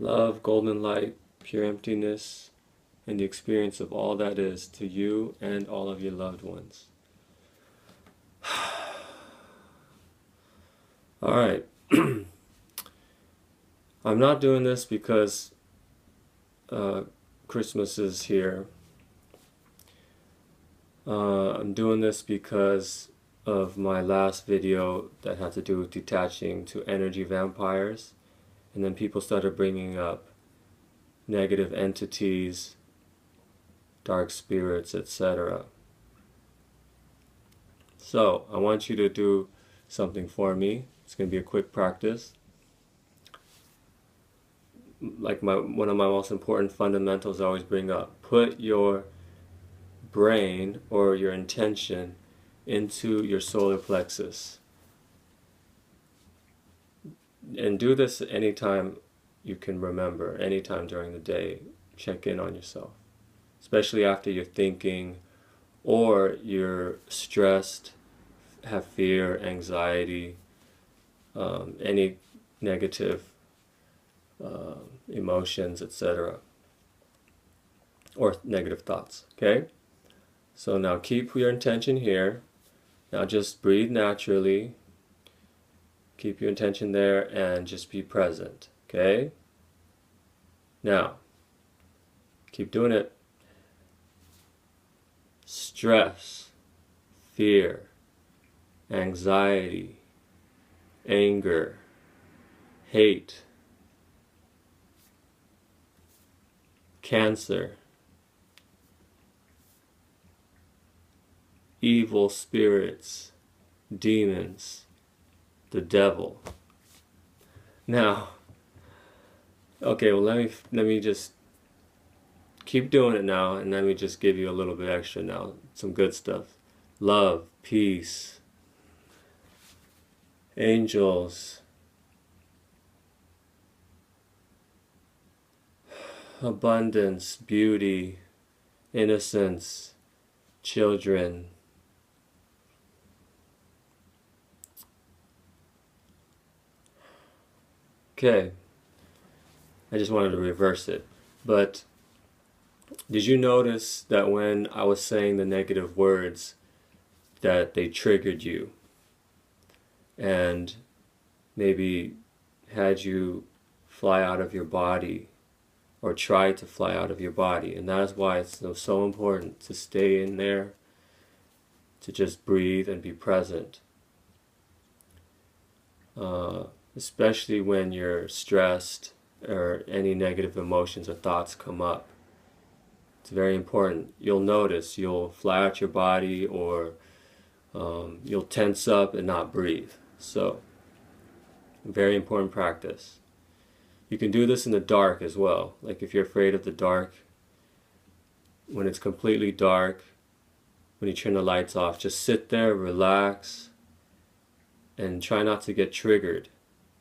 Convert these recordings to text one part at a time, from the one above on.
Love, golden light, pure emptiness, and the experience of all that is to you and all of your loved ones. Alright. I'm not doing this because Christmas is here. I'm doing this because of my last video that had to do with detaching to energy vampires, and then people started bringing up negative entities, dark spirits, etc. So I want you to do something for me. It's going to be a quick practice. Like one of my most important fundamentals I always bring up. Put your brain or your intention into your solar plexus. And do this anytime you can remember, anytime during the day. Check in on yourself. Especially after you're thinking or you're stressed, have fear, anxiety, any negative emotions, etc. or negative thoughts. Okay? So now keep your intention here. Now just breathe naturally. Keep your intention there and just be present. Okay? Now, keep doing it. Stress, fear, anxiety, anger, hate, cancer, evil spirits, demons, the devil. Now, okay, well let me just keep doing it now, and let me just give you a little bit extra now, some good stuff. Love, peace, angels, abundance, beauty, innocence, children, okay, I just wanted to reverse it. But did you notice that when I was saying the negative words that they triggered you and maybe had you fly out of your body or try to fly out of your body? And that is why it's so important to stay in there, to just breathe and be present. Especially when you're stressed or any negative emotions or thoughts come up. It's very important. You'll notice you'll fly out your body, or you'll tense up and not breathe. So, very important practice. You can do this in the dark as well. Like if you're afraid of the dark, when it's completely dark, when you turn the lights off, just sit there, relax, and try not to get triggered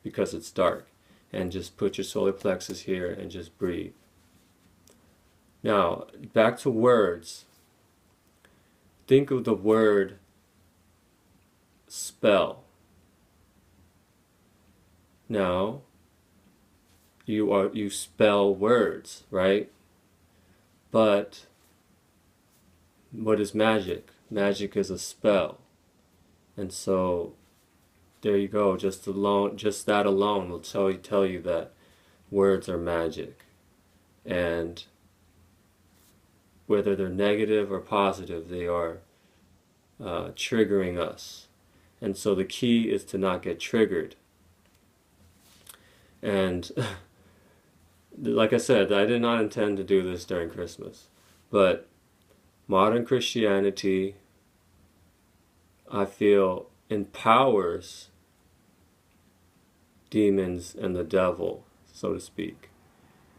because it's dark. And just put your solar plexus here and just breathe. Now, back to words. Think of the word spell. Now, you spell words, right? But what is magic? Magic is a spell. And so there you go. Just that alone will tell you that words are magic. And whether they're negative or positive, they are triggering us. And so the key is to not get triggered. And like I said, I did not intend to do this during Christmas. But modern Christianity, I feel, empowers demons and the devil, so to speak.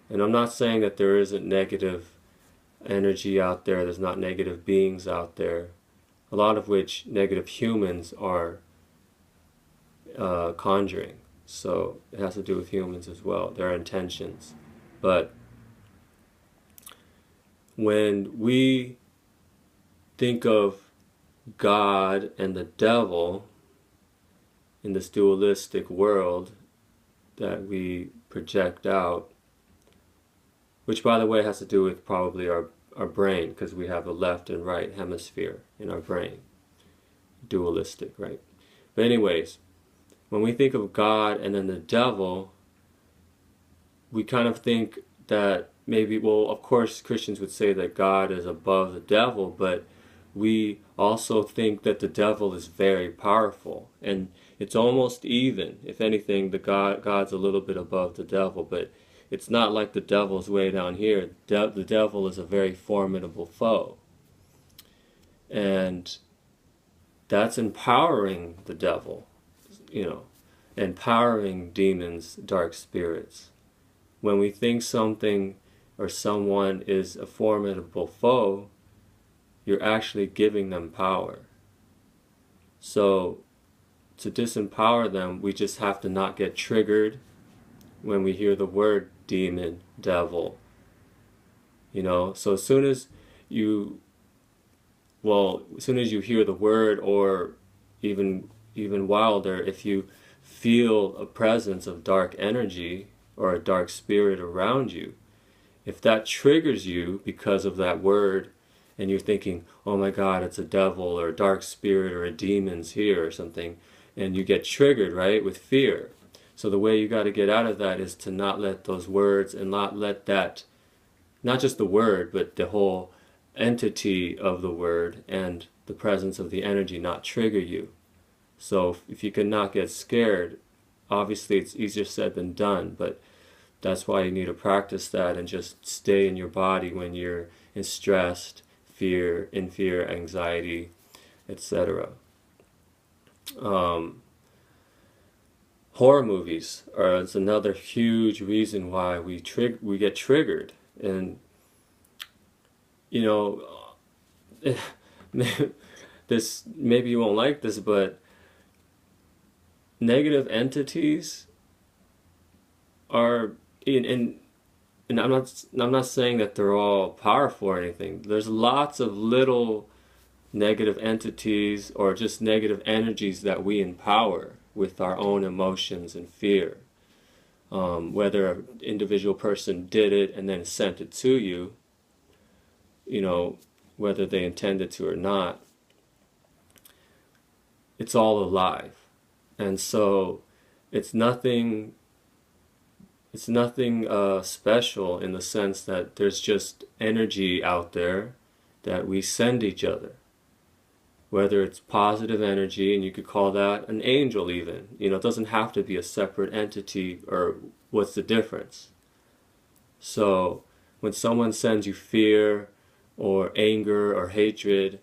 And I'm not saying that there isn't negative energy out there, there's not negative beings out there, a lot of which negative humans are conjuring. So it has to do with humans as well, their intentions. But when we think of God and the devil in this dualistic world that we project out, which by the way has to do with probably our brain, because we have a left and right hemisphere in our brain, dualistic, right? But anyways, when we think of God and then the devil, we kind of think that maybe, well, of course Christians would say that God is above the devil, but we also think that the devil is very powerful, and it's almost even. If anything, God's a little bit above the devil, but it's not like the devil's way down here. The devil is a very formidable foe, and that's empowering the devil, empowering demons, dark spirits. When we think something or someone is a formidable foe, you're actually giving them power. So to disempower them, we just have to not get triggered when we hear the word demon, devil. So as soon as you hear the word, or even wilder, if you feel a presence of dark energy or a dark spirit around you, if that triggers you because of that word, and you're thinking, oh my God, it's a devil or a dark spirit or a demon's here or something, and you get triggered, right, with fear. So the way you got to get out of that is to not let those words, and not let that, not just the word, but the whole entity of the word and the presence of the energy not trigger you. So if you can not get scared, obviously it's easier said than done, but that's why you need to practice that and just stay in your body when you're stressed, fear, anxiety, etc. Horror movies is another huge reason why we get triggered. And this, maybe you won't like this, but negative entities are and I'm not saying that they're all powerful or anything. There's lots of little negative entities or just negative energies that we empower with our own emotions and fear. Whether an individual person did it and then sent it to you, whether they intended to or not, it's all alive. And so it's nothing special in the sense that there's just energy out there that we send each other. Whether it's positive energy, and you could call that an angel even. It doesn't have to be a separate entity, or what's the difference? So when someone sends you fear or anger or hatred,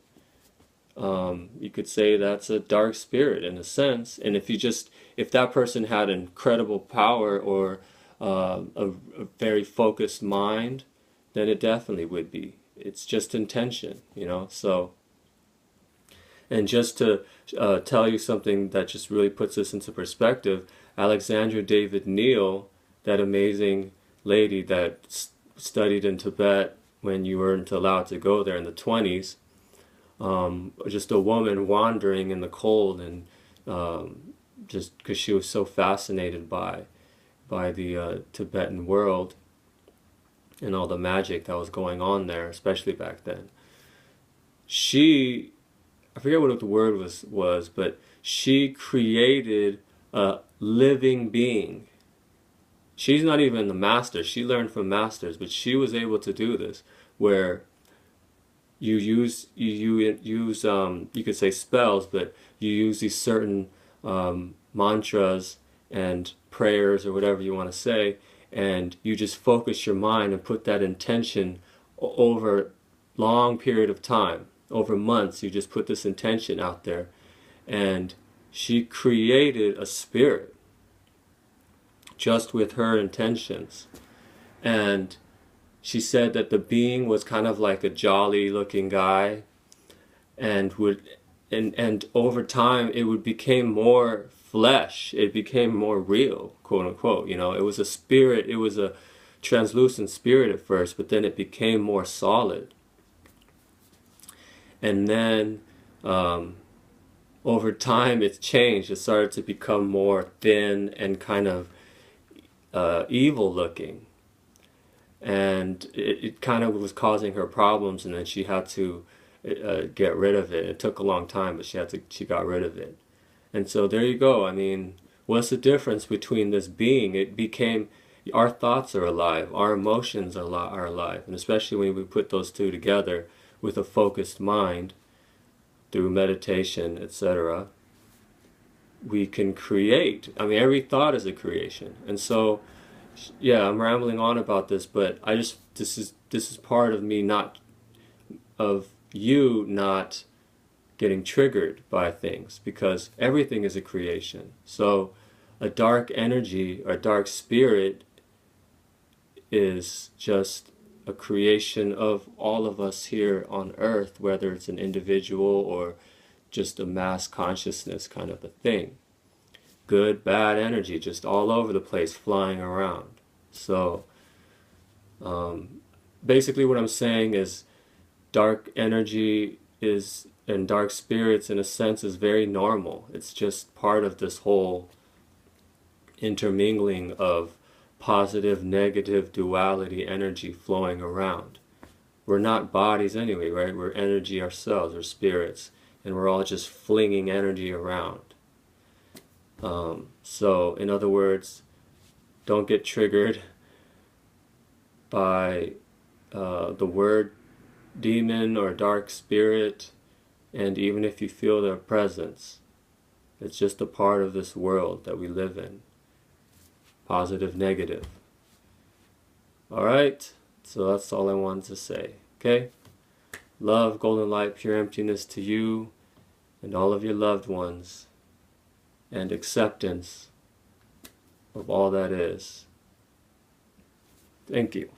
you could say that's a dark spirit in a sense. And if that person had incredible power or a very focused mind, then it definitely would be. It's just intention, so. And just to tell you something that just really puts this into perspective, Alexandra David Neal, that amazing lady that studied in Tibet when you weren't allowed to go there in the 20s, just a woman wandering in the cold, and just because she was so fascinated by the Tibetan world and all the magic that was going on there, especially back then. I forget what the word was, but she created a living being. She's not even the master. She learned from masters, but she was able to do this, where you use you could say spells, but you use these certain mantras and prayers or whatever you want to say, and you just focus your mind and put that intention over a long period of time. Over months, you just put this intention out there, and she created a spirit just with her intentions. And she said that the being was kind of like a jolly looking guy, and over time it became more flesh, it became more real, quote unquote. It was a spirit, it was a translucent spirit at first, but then it became more solid. And then over time it changed. It started to become more thin and kind of evil looking. and it kind of was causing her problems, and then she had to get rid of it. It took a long time, but she got rid of it. And so there you go. I mean, what's the difference between this being? It became, our thoughts are alive, our emotions are alive, and especially when we put those two together with a focused mind through meditation, etc., we can create. I mean, every thought is a creation. And so, yeah, I'm rambling on about this, but this is part of me not, of you not getting triggered by things, because everything is a creation. So a dark energy or dark spirit is just a creation of all of us here on earth, whether it's an individual or just a mass consciousness kind of a thing. Good, bad energy just all over the place flying around. So basically what I'm saying is dark energy is, and dark spirits in a sense, is very normal. It's just part of this whole intermingling of positive, negative duality energy flowing around. We're not bodies anyway, right? We're energy ourselves, we're spirits, and we're all just flinging energy around. So in other words, don't get triggered by the word demon or dark spirit. And even if you feel their presence, it's just a part of this world that we live in. Positive, negative. Alright, so that's all I wanted to say. Okay? Love, golden light, pure emptiness to you and all of your loved ones, and acceptance of all that is. Thank you.